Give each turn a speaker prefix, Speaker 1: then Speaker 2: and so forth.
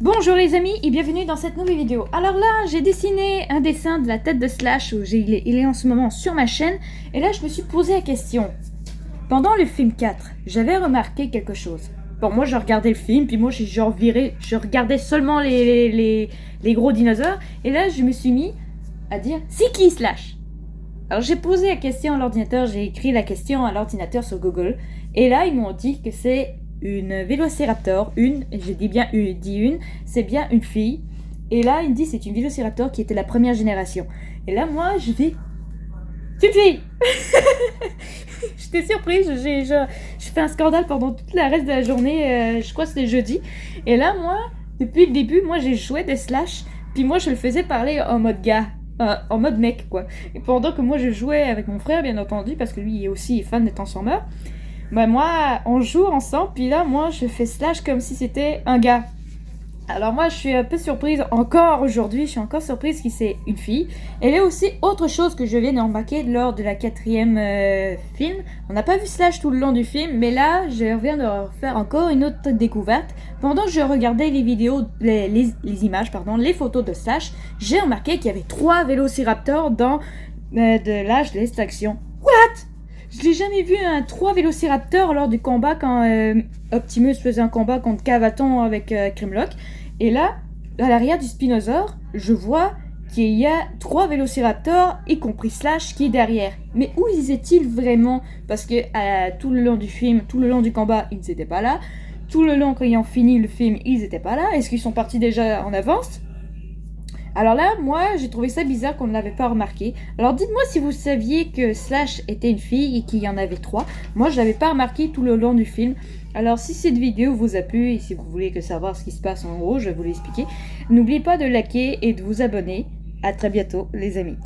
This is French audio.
Speaker 1: Bonjour les amis et bienvenue dans cette nouvelle vidéo. Alors là, j'ai dessiné un dessin de la tête de Slash, il est en ce moment sur ma chaîne, et là je me suis posé la question. Pendant le film 4, j'avais remarqué quelque chose. Bon, moi je regardais le film, puis moi j'ai genre viré, je regardais seulement les gros dinosaures, et là je me suis mis à dire, c'est qui Slash? Alors j'ai posé la question à l'ordinateur, j'ai écrit la question à l'ordinateur sur Google, et là ils m'ont dit que c'est une Vélociraptor, j'ai dit bien une, c'est bien une fille. Et là, il me dit c'est une Vélociraptor qui était la première génération. Et là, moi, je dis, c'est une fille. J'étais surprise, je fais un scandale pendant toute la reste de la journée, je crois que c'était jeudi. Et là, moi, depuis le début, moi, j'ai joué des Slash, puis moi, je le faisais parler en mode gars. En mode mec, quoi. Et pendant que moi, je jouais avec mon frère, bien entendu, parce que lui, il est aussi fan des Transformers. Bah moi, on joue ensemble, puis là, moi, je fais Slash comme si c'était un gars. Alors moi, je suis un peu surprise encore aujourd'hui, je suis encore surprise que c'est une fille. Et là aussi, autre chose que je viens de remarquer lors de la 4e film, on n'a pas vu Slash tout le long du film, mais là, je viens de faire encore une autre découverte. Pendant que je regardais les vidéos, les images, pardon, les photos de Slash, j'ai remarqué qu'il y avait 3 Vélociraptors dans de l'âge de l'extraction. What? Je l'ai jamais vu un 3 Vélociraptors lors du combat quand Optimus faisait un combat contre Cavaton avec Grimlock. Et là, à l'arrière du Spinosaur, je vois qu'il y a 3 Vélociraptors, y compris Slash qui est derrière. Mais où ils étaient-ils vraiment? Parce que tout le long du film, tout le long du combat, ils n'étaient pas là. Tout le long, quand ils ont fini le film, ils n'étaient pas là. Est-ce qu'ils sont partis déjà en avance? Alors là, moi, j'ai trouvé ça bizarre qu'on ne l'avait pas remarqué. Alors dites-moi si vous saviez que Slash était une fille et qu'il y en avait 3. Moi, je ne l'avais pas remarqué tout le long du film. Alors si cette vidéo vous a plu et si vous voulez savoir ce qui se passe en gros, je vais vous l'expliquer. N'oubliez pas de liker et de vous abonner. À très bientôt les amis.